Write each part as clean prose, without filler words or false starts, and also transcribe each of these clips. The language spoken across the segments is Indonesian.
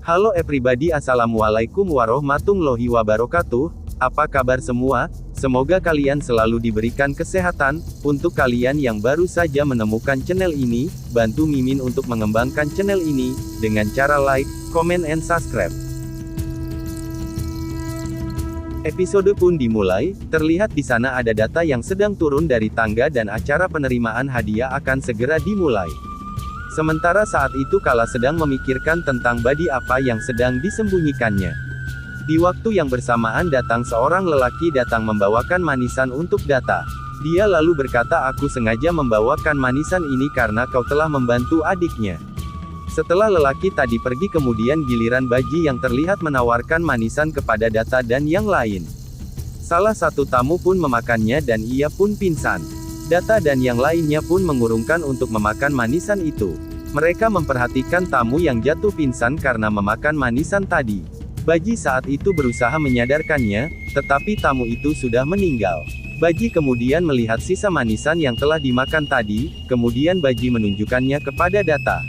Halo everybody, assalamualaikum warahmatullahi wabarakatuh. Apa kabar semua? Semoga kalian selalu diberikan kesehatan. Untuk kalian yang baru saja menemukan channel ini, bantu Mimin untuk mengembangkan channel ini dengan cara like, comment, and subscribe. Episode pun dimulai. Terlihat di sana ada data yang sedang turun dari tangga dan acara penerimaan hadiah akan segera dimulai. Sementara saat itu Kala sedang memikirkan tentang badi apa yang sedang disembunyikannya. Di waktu yang bersamaan datang seorang lelaki datang membawakan manisan untuk data. Dia lalu berkata, aku sengaja membawakan manisan ini karena kau telah membantu adiknya. Setelah lelaki tadi pergi kemudian giliran Baji yang terlihat menawarkan manisan kepada data dan yang lain. Salah satu tamu pun memakannya dan ia pun pingsan. Data dan yang lainnya pun mengurungkan untuk memakan manisan itu. Mereka memperhatikan tamu yang jatuh pingsan karena memakan manisan tadi. Baji saat itu berusaha menyadarkannya, tetapi tamu itu sudah meninggal. Baji kemudian melihat sisa manisan yang telah dimakan tadi, kemudian Baji menunjukkannya kepada data.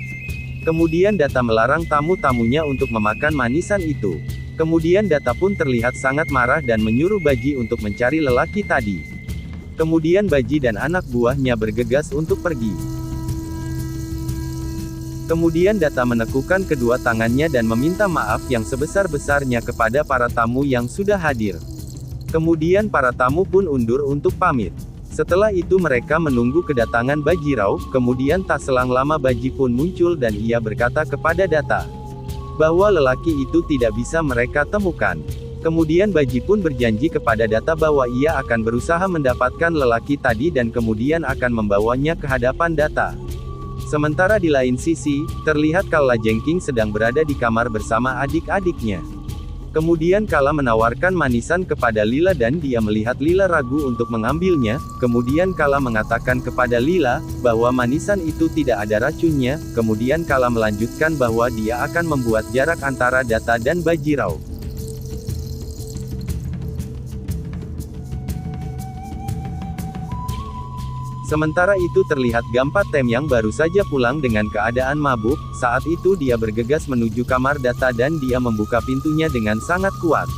Kemudian data melarang tamu-tamunya untuk memakan manisan itu. Kemudian data pun terlihat sangat marah dan menyuruh Baji untuk mencari lelaki tadi. Kemudian Baji dan anak buahnya bergegas untuk pergi. Kemudian data menekukkan kedua tangannya dan meminta maaf yang sebesar-besarnya kepada para tamu yang sudah hadir. Kemudian para tamu pun undur untuk pamit. Setelah itu mereka menunggu kedatangan Bajirao, kemudian tak selang lama Baji pun muncul dan ia berkata kepada data bahwa lelaki itu tidak bisa mereka temukan. Kemudian Baji pun berjanji kepada data bahwa ia akan berusaha mendapatkan lelaki tadi dan kemudian akan membawanya ke hadapan data. Sementara di lain sisi, terlihat Kala Jengking sedang berada di kamar bersama adik-adiknya. Kemudian Kala menawarkan manisan kepada Lila dan dia melihat Lila ragu untuk mengambilnya. Kemudian Kala mengatakan kepada Lila bahwa manisan itu tidak ada racunnya. Kemudian Kala melanjutkan bahwa dia akan membuat jarak antara data dan Bajirao. Sementara itu terlihat Gampat Tem yang baru saja pulang dengan keadaan mabuk. Saat itu dia bergegas menuju kamar data dan dia membuka pintunya dengan sangat kuat.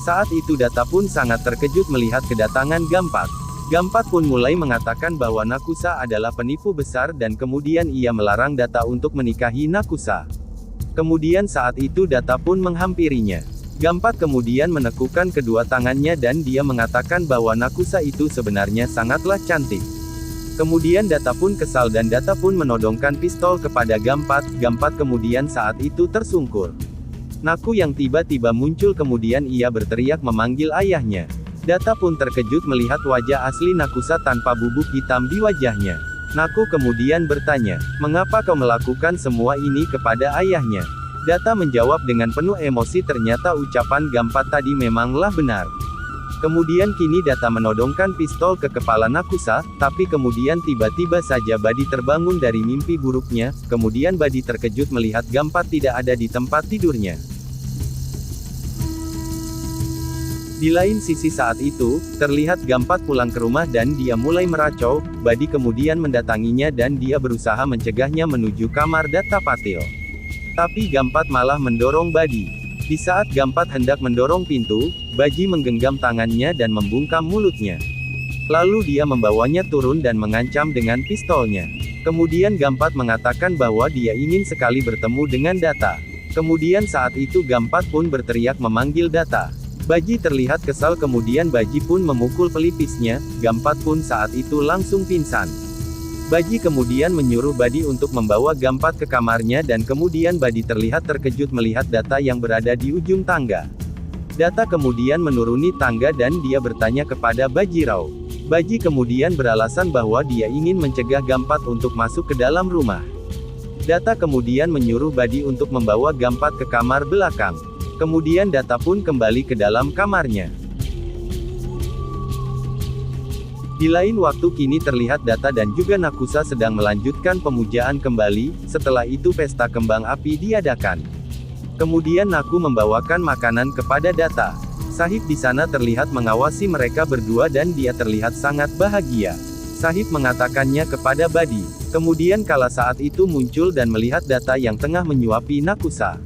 Saat itu data pun sangat terkejut melihat kedatangan Gampat. Gampat pun mulai mengatakan bahwa Nakusa adalah penipu besar dan kemudian ia melarang data untuk menikahi Nakusa. Kemudian saat itu data pun menghampirinya. Gampat kemudian menekukkan kedua tangannya dan dia mengatakan bahwa Nakusa itu sebenarnya sangatlah cantik. Kemudian data pun kesal dan data pun menodongkan pistol kepada Gampat. Gampat kemudian saat itu tersungkur. Naku yang tiba-tiba muncul kemudian ia berteriak memanggil ayahnya. Data pun terkejut melihat wajah asli Nakusa tanpa bubuk hitam di wajahnya. Naku kemudian bertanya, mengapa kau melakukan semua ini kepada ayahnya? Data menjawab dengan penuh emosi, ternyata ucapan Gampat tadi memanglah benar. Kemudian kini data menodongkan pistol ke kepala Nakusa, tapi kemudian tiba-tiba saja Badi terbangun dari mimpi buruknya. Kemudian Badi terkejut melihat Gampat tidak ada di tempat tidurnya. Di lain sisi saat itu, terlihat Gampat pulang ke rumah dan dia mulai meracau. Badi kemudian mendatanginya dan dia berusaha mencegahnya menuju kamar data Patil. Tapi Gampat malah mendorong Badi. Di saat Gampat hendak mendorong pintu, Baji menggenggam tangannya dan membungkam mulutnya. Lalu dia membawanya turun dan mengancam dengan pistolnya. Kemudian Gampat mengatakan bahwa dia ingin sekali bertemu dengan data. Kemudian saat itu Gampat pun berteriak memanggil data. Baji terlihat kesal kemudian Baji pun memukul pelipisnya. Gampat pun saat itu langsung pingsan. Baji kemudian menyuruh Badi untuk membawa Gampat ke kamarnya dan kemudian Badi terlihat terkejut melihat data yang berada di ujung tangga. Data kemudian menuruni tangga dan dia bertanya kepada Bajirao. Baji kemudian beralasan bahwa dia ingin mencegah Gampat untuk masuk ke dalam rumah. Data kemudian menyuruh Badi untuk membawa Gampat ke kamar belakang. Kemudian data pun kembali ke dalam kamarnya. Di lain waktu kini terlihat data dan juga Nakusa sedang melanjutkan pemujaan kembali. Setelah itu pesta kembang api diadakan. Kemudian Naku membawakan makanan kepada data. Sahib di sana terlihat mengawasi mereka berdua dan dia terlihat sangat bahagia. Sahib mengatakannya kepada Badi. Kemudian Kala saat itu muncul dan melihat data yang tengah menyuapi Nakusa.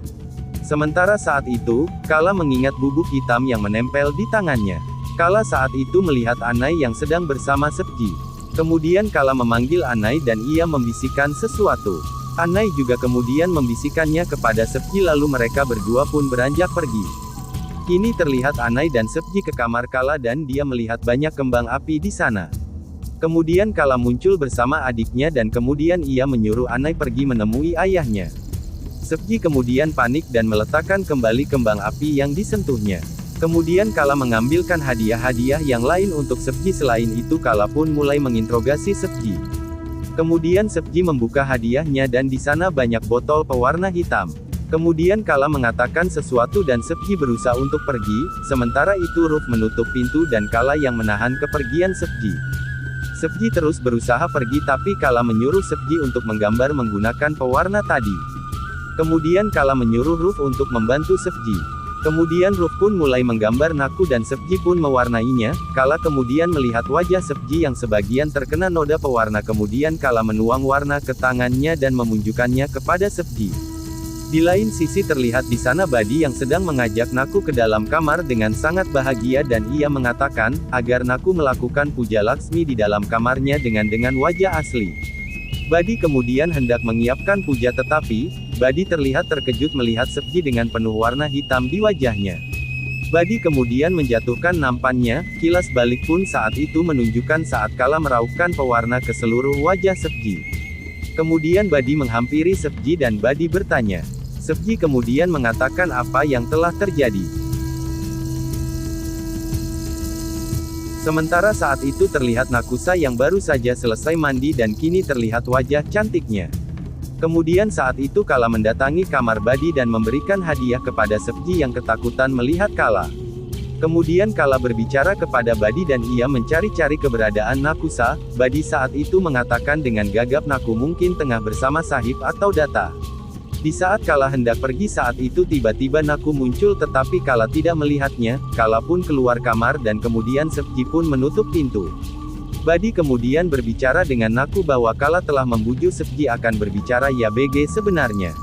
Sementara saat itu, Kala mengingat bubuk hitam yang menempel di tangannya. Kala saat itu melihat Anai yang sedang bersama Sepji. Kemudian Kala memanggil Anai dan ia membisikkan sesuatu. Anai juga kemudian membisikkannya kepada Sepji lalu mereka berdua pun beranjak pergi. Kini terlihat Anai dan Sepji ke kamar Kala dan dia melihat banyak kembang api di sana. Kemudian Kala muncul bersama adiknya dan kemudian ia menyuruh Anai pergi menemui ayahnya. Sepji kemudian panik dan meletakkan kembali kembang api yang disentuhnya. Kemudian Kala mengambilkan hadiah-hadiah yang lain untuk Sepji. Selain itu Kala pun mulai menginterogasi Sepji. Kemudian Sepji membuka hadiahnya dan di sana banyak botol pewarna hitam. Kemudian Kala mengatakan sesuatu dan Sepji berusaha untuk pergi, sementara itu Ruth menutup pintu dan Kala yang menahan kepergian Sepji. Sepji terus berusaha pergi tapi Kala menyuruh Sepji untuk menggambar menggunakan pewarna tadi. Kemudian Kala menyuruh Ruth untuk membantu Sepji. Kemudian Ruth pun mulai menggambar Naku dan Sepji pun mewarnainya. Kala kemudian melihat wajah Sepji yang sebagian terkena noda pewarna. Kemudian Kala menuang warna ke tangannya dan menunjukkannya kepada Sepji. Di lain sisi terlihat di sana Badi yang sedang mengajak Naku ke dalam kamar dengan sangat bahagia dan ia mengatakan, agar Naku melakukan puja Laksmi di dalam kamarnya dengan wajah asli. Badi kemudian hendak mengiapkan puja tetapi, Badi terlihat terkejut melihat Sepji dengan penuh warna hitam di wajahnya. Badi kemudian menjatuhkan nampannya, kilas balik pun saat itu menunjukkan saat Kala meraupkan pewarna ke seluruh wajah Sepji. Kemudian Badi menghampiri Sepji dan Badi bertanya. Sepji kemudian mengatakan apa yang telah terjadi. Sementara saat itu terlihat Nakusa yang baru saja selesai mandi dan kini terlihat wajah cantiknya. Kemudian saat itu Kala mendatangi kamar Badi dan memberikan hadiah kepada Sepji yang ketakutan melihat Kala. Kemudian Kala berbicara kepada Badi dan ia mencari-cari keberadaan Nakusa. Badi saat itu mengatakan dengan gagap Naku mungkin tengah bersama Sahib atau Data. Di saat Kala hendak pergi saat itu tiba-tiba Naku muncul tetapi Kala tidak melihatnya. Kala pun keluar kamar dan kemudian Sepji pun menutup pintu. Badi kemudian berbicara dengan Naku bahwa Kala telah membujuk Sepji akan berbicara ya BG sebenarnya.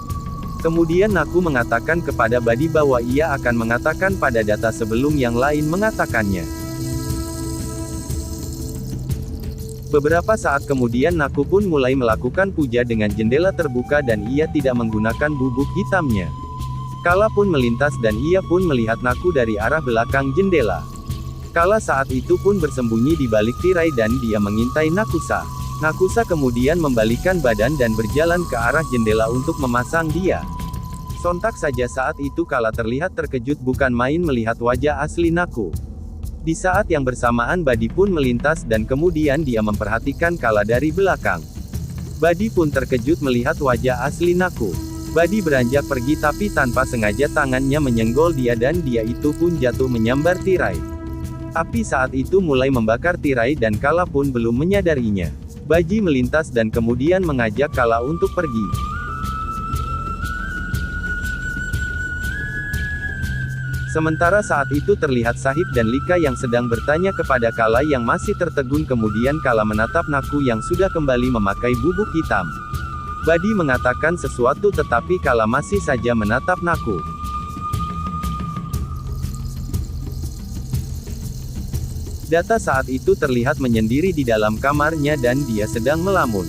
Kemudian Naku mengatakan kepada Badi bahwa ia akan mengatakan pada Data sebelum yang lain mengatakannya. Beberapa saat kemudian Naku pun mulai melakukan puja dengan jendela terbuka dan ia tidak menggunakan bubuk hitamnya. Kala pun melintas dan ia pun melihat Naku dari arah belakang jendela. Kala saat itu pun bersembunyi di balik tirai dan dia mengintai Nakusa. Nakusa kemudian membalikkan badan dan berjalan ke arah jendela untuk memasang dia. Sontak saja saat itu Kala terlihat terkejut bukan main melihat wajah asli Naku. Di saat yang bersamaan Badi pun melintas dan kemudian dia memperhatikan Kala dari belakang. Badi pun terkejut melihat wajah asli Naku. Badi beranjak pergi tapi tanpa sengaja tangannya menyenggol dia dan dia itu pun jatuh menyambar tirai. Api saat itu mulai membakar tirai dan Kala pun belum menyadarinya. Badi melintas dan kemudian mengajak Kala untuk pergi. Sementara saat itu terlihat Sahib dan Lika yang sedang bertanya kepada Kala yang masih tertegun kemudian Kala menatap Naku yang sudah kembali memakai bubuk hitam. Badi mengatakan sesuatu tetapi Kala masih saja menatap Naku. Data saat itu terlihat menyendiri di dalam kamarnya dan dia sedang melamun.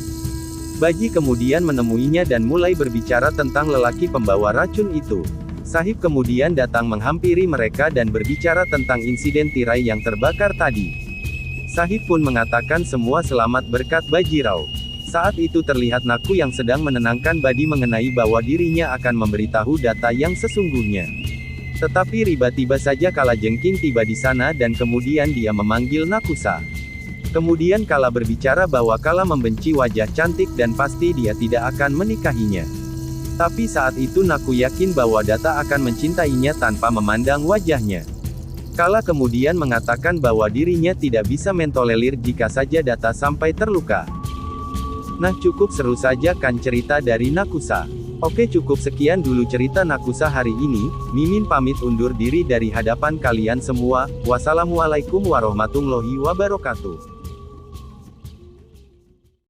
Badi kemudian menemuinya dan mulai berbicara tentang lelaki pembawa racun itu. Sahib kemudian datang menghampiri mereka dan berbicara tentang insiden tirai yang terbakar tadi. Sahib pun mengatakan semua selamat berkat Bajirao. Saat itu terlihat Naku yang sedang menenangkan Badi mengenai bahwa dirinya akan memberitahu Data yang sesungguhnya. Tetapi tiba-tiba saja Kala jengking tiba di sana dan kemudian dia memanggil Nakusa. Kemudian Kala berbicara bahwa Kala membenci wajah cantik dan pasti dia tidak akan menikahinya. Tapi saat itu Naku yakin bahwa Data akan mencintainya tanpa memandang wajahnya. Kala kemudian mengatakan bahwa dirinya tidak bisa mentolerir jika saja Data sampai terluka. Nah cukup seru saja kan cerita dari Nakusa. Oke cukup sekian dulu cerita Nakusa hari ini, Mimin pamit undur diri dari hadapan kalian semua, wassalamualaikum warahmatullahi wabarakatuh.